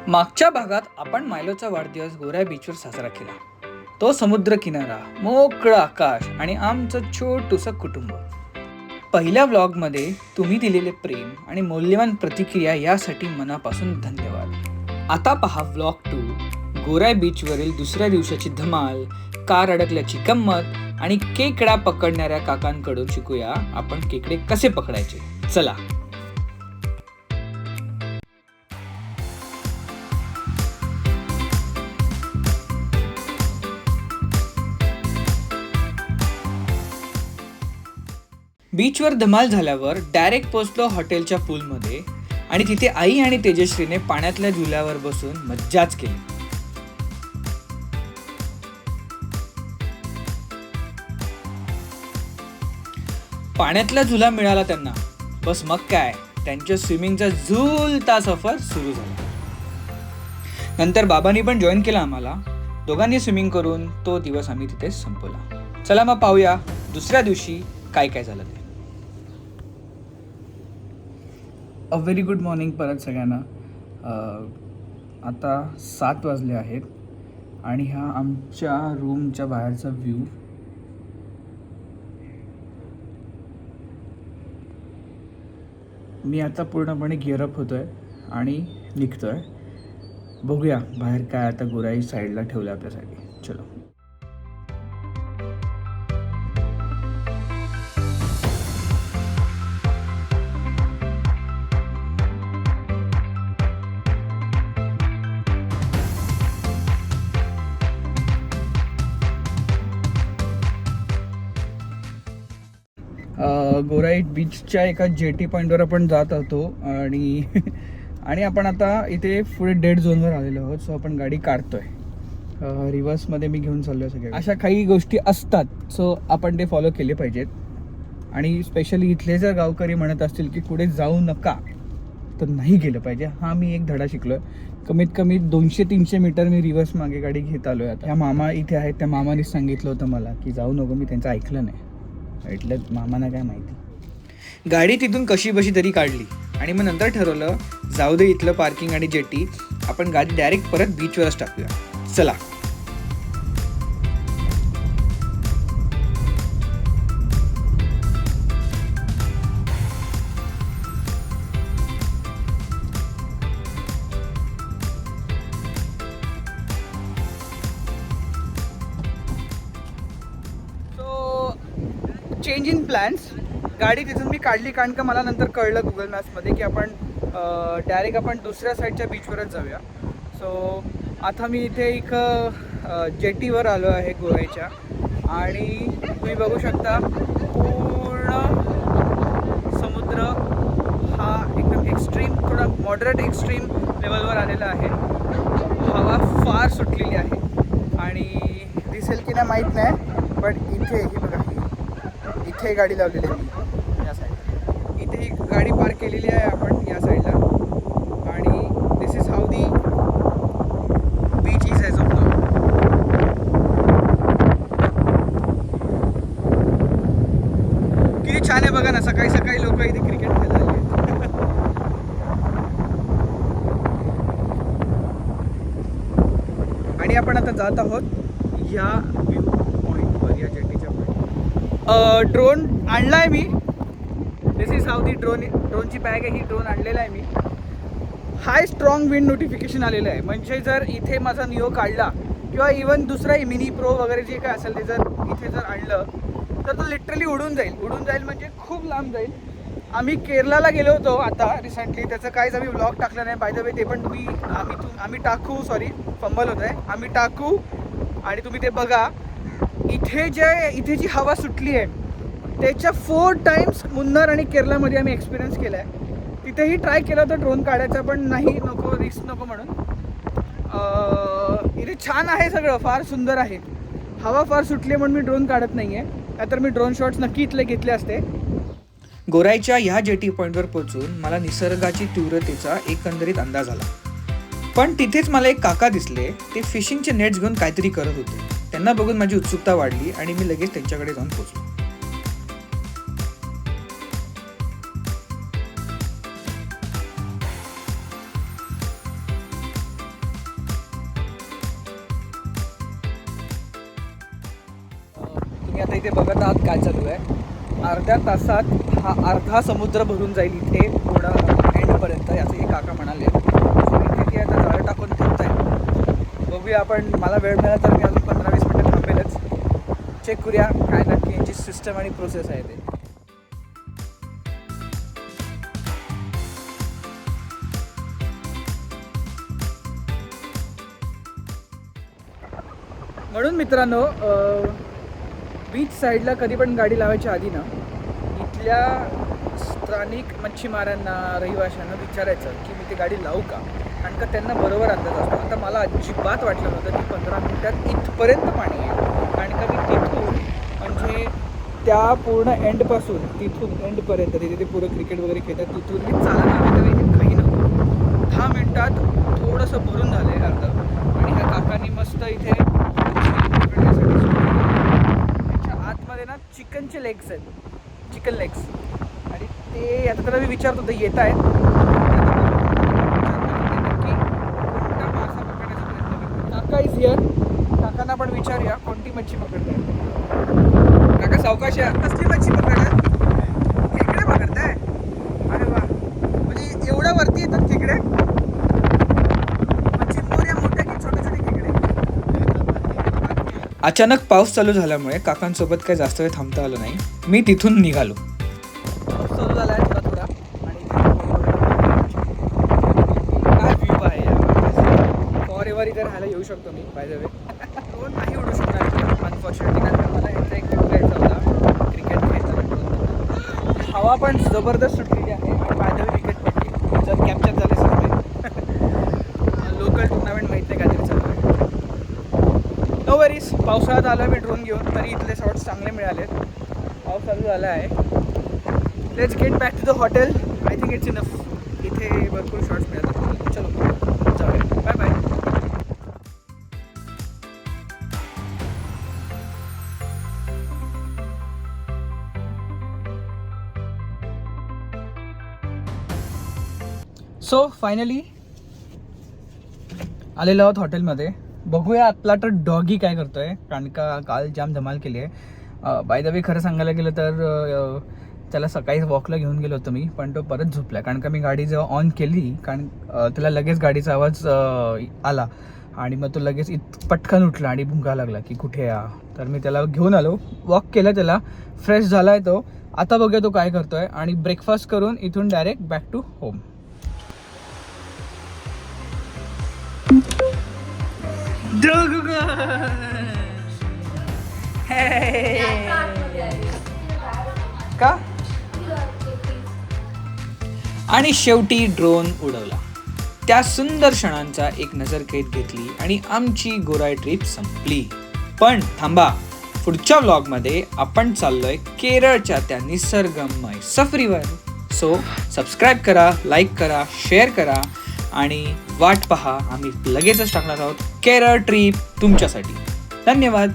मागच्या भागात आपण मायलोचा वाढदिवस गोऱ्या बीचवर साजरा केला. तो समुद्र किनारा, मोकळं आकाश आणि आमचं छोटूसं कुटुंब. पहिल्या व्लॉगमध्ये तुम्ही दिलेले प्रेम आणि मौल्यवान प्रतिक्रिया यासाठी मनापासून धन्यवाद. आता पहा व्लॉग 2. गोऱ्या बीचवरील दुसऱ्या दिवसाची धमाल, कार अडकल्याची गंमत आणि केकडा पकडणाऱ्या काकांकडून शिकूया आपण केकडे कसे पकडायचे. चला. बीचवर धमाल झाल्यावर डायरेक्ट पोहोचलो हॉटेलच्या पूलमध्ये आणि तिथे आई आणि तेजश्रीने पाण्यातल्या झुल्यावर बसून मज्जाच केली. पाण्यातला झुला मिळाला त्यांना. बस मग काय, त्यांच्या स्विमिंगचा झुलता सफर सुरू झाला. नंतर बाबांनी पण जॉईन केला आम्हाला. दोघांनी स्विमिंग करून तो दिवस आम्ही तिथे संपवला. चला मग पाहूया दुसऱ्या दिवशी काय काय झालं ते. अ व्हेरी गुड मॉर्निंग परत सगळ्यांना. आता 7 वाजले आहेत आणि हा आमच्या रूमच्या बाहेरचा व्ह्यू. मी आता पूर्णपणे गिअरअप होतो आहे आणि निघतो आहे. बघूया बाहेर काय आता गोराई साईडला ठेवलं आपल्यासाठी. चलो. गोराई बीचच्या एका जेटी पॉईंटवर आपण जात होतो आणि आणि आपण आता इथे पुढे डेड झोनवर आलेलो आहोत. सो आपण गाडी काढतोय. रिव्हर्समध्ये मी घेऊन चाललो आहे सगळ्या. अशा काही गोष्टी असतात, सो आपण ते फॉलो केले पाहिजेत. आणि स्पेशली इथले जर गावकरी म्हणत असतील की पुढे जाऊ नका, तर नाही गेलं पाहिजे. हा मी एक धडा शिकलो आहे. कमीत कमी 200-300 मीटर मी रिव्हर्स मागे गाडी घेत आलो आहे. आता ह्या मामा इथे आहेत, त्या मामानेच सांगितलं होतं मला की जाऊ नको. मी त्यांचं ऐकलं नाही. ऐकलं मामाना काय माहिती. गाडी तिथून कशी बशी तरी काढली आणि मग नंतर ठरवलं जाऊ दे इथलं पार्किंग आणि जेटी, आपण गाडी डायरेक्ट परत बीचवरच टाकूया. चला. Change in plans. गाडी तिथून मी काढली कारण का मला नंतर कळलं गुगल मॅप्समध्ये की आपण डायरेक्ट आपण दुसऱ्या साईडच्या बीचवरच जाऊया. सो आता मी इथे एक जेटीवर आलो आहे गोव्याच्या आणि तुम्ही बघू शकता पूर्ण समुद्र हा एकदम एक्स्ट्रीम, थोडा मॉडरेट एक्स्ट्रीम लेवलवर आलेला आहे. हवा फार सुटलेली आहे आणि दिसेल की नाही माहीत नाही, पण इथे ही बघा, इथे गाडी लावलेली आहे या साईडला. इथे ही गाडी पार्क केलेली आहे आपण या साईडला आणि this is how the beach is as of now. किती छान आहे बघा ना. सकाळी सकाळी लोक इथे क्रिकेट खेळायला आले. आणि आपण आता जात आहोत या व्ह्यू पॉईंटवर, या जेटीच्या पॉईंट. ड्रोन आणला आहे मी. दिस इज हाऊ दी ड्रोनची बॅग आहे ही. ड्रोन आणलेला आहे मी. हाय स्ट्रॉंग विंड नोटिफिकेशन आलेलं आहे. म्हणजे जर इथे माझा निओ काढला किंवा इवन दुसरा मिनी प्रो वगैरे जे काय असेल ते जर इथे जर आणलं तर तो लिटरली उडून जाईल. उडून जाईल म्हणजे खूप लांब जाईल. आम्ही केरलाला गेलो होतो आता रिसेंटली. त्याचं काहीच आम्ही व्लॉग टाकलं नाही. बाय द वे ते पण तुम्ही आम्ही टाकू. सॉरी, फंबल होत आहे. आम्ही टाकू आणि तुम्ही ते बघा. इथे जी हवा सुटली आहे त्याच्या 4 टाइम्स मुन्नार आणि केरलामध्ये आम्ही एक्सपिरियन्स केला आहे. तिथेही ट्राय केला होता ड्रोन काढायचा, पण नाही, नको, रिस्क नको म्हणून. इथे छान आहे सगळं, फार सुंदर आहे. हवा फार सुटली म्हणून मी ड्रोन काढत नाही आहे. नाहीतर मी ड्रोन शॉट्स नक्की इथले घेतले असते. गोराईच्या ह्या जेटी पॉईंटवर पोहोचून मला निसर्गाची तीव्रतेचा एकंदरीत अंदाज आला. पण तिथेच मला एक काका दिसले. ते फिशिंगचे नेट्स घेऊन काहीतरी करत होते. त्यांना बघून माझी उत्सुकता वाढली आणि मी लगेच त्यांच्याकडे जाऊन पोहोचलो. आता इथे बघत आहात काय चालू आहे. अर्ध्या तासात हा अर्धा समुद्र भरून जाईल इथे थोडा एंडपर्यंत, याचं हे काका म्हणाले. इथे ती आता जाळं टाकून ठेवत आहे. बघूया आपण, मला वेळ मिळाला तर मी अजून 15-20 मिनटं थांबेलच. चेक करूया काय नक्की यांची सिस्टम आणि प्रोसेस आहे ते. म्हणून मित्रांनो, बीच साईडला कधी पण गाडी लावायच्या आधी ना इथल्या स्थानिक मच्छीमारांना, रहिवाशांना विचारायचं की मी ती गाडी लावू का, कारण का त्यांना बरोबर अंदाज असतो. आता मला अजिबात वाटलं नव्हतं की 15 मिनिटात इथपर्यंत पाणी आहे, कारण का मी तिथून म्हणजे त्या पूर्ण एंडपासून तिथून एंडपर्यंत तिथे ते पुरं क्रिकेट वगैरे खेळतात तिथून मी चालत आले तर इथे काही नव्हतं. 10 मिनिटात थोडंसं भरून झालं आहे अर्ध. आणि ह्या काकांनी मस्त इथे आतमध्ये ना चिकनचे लेग्स आहेत, चिकन लेग्स. आणि ते आता त्याला मी विचारतो ते येत आहेत नक्की कोणता मासा पकडण्याचा प्रयत्न करतो. काका इज हिअर. काकांना पण विचारूया कोणती मच्छी पकडताय. काका सावकाश या, कसली मच्छी पकडताय? खेकडे पकडताय? अरे वा, म्हणजे एवढ्या वरती येतात खेकडे? अचानक पाऊस चालू झाल्यामुळे काकांसोबत काही जास्त वेळ थांबता आलं नाही. मी तिथून निघालो. पाऊस चालू झाला आहे थोडा थोडा आणि काय व्ह्यू आहे. फॉर एव्हर इथे राहायला येऊ शकतो मी. बाय द वे ड्रोन नाही उडू शकणार अनफॉर्च्युनेटली, कारण मला यांचा एक व्ह्यू घ्यायचा होता क्रिकेट खेळताना. हवा पण जबरदस्त सुटलेली आहे आणि बाय द वे विकेट पडली. जर कॅप्चर झाले सगळे लोकल टुर्नामेंट माहीत नाही काहीतरी चालू आहे. No worries. पावसाळ्यात आलो मी ड्रोन घेऊन, तरी इथले शॉट्स चांगले मिळालेत. पाऊस चालू झाला आहे. Let's get back to the hotel. I think it's enough. इथे भरपूर शॉट्स मिळतात. चलो जाऊया. Bye bye. सो फायनली आलेलो आहोत हॉटेलमध्ये. बघूया आपला तर डॉगी काय करतोय, कारण का काल जाम धमाल केली आहे. बाय द वे खरं सांगायला गेलं तर त्याला सकाळी वॉकला घेऊन गेलो होतो मी, पण तो परत झोपला. कारण का मी गाडी जेव्हा ऑन केली, कारण त्याला लगेच गाडीचा आवाज आला आणि मग तो लगेच पटकन उठला आणि भुंका लागला की कुठे या. तर मी त्याला घेऊन आलो, वॉक केलं, त्याला फ्रेश झाला आहे तो. आता बघूया तो काय करतोय. आणि ब्रेकफास्ट करून इथून डायरेक्ट बॅक टू होम. का? आणि शेवटी ड्रोन उडवला. त्या सुंदर क्षणांचा एक नजरकैद घेतली आणि आमची गोराई ट्रिप संपली. पण थांबा, पुढच्या व्लॉगमध्ये आपण चाललोय केरळच्या त्या निसर्गमय सफरीवर. सो सबस्क्राईब करा, लाईक करा, शेअर करा आणि वाट पहा. आम्ही लगेचच टाकणार आहोत केरळ ट्रिप तुमच्यासाठी. धन्यवाद.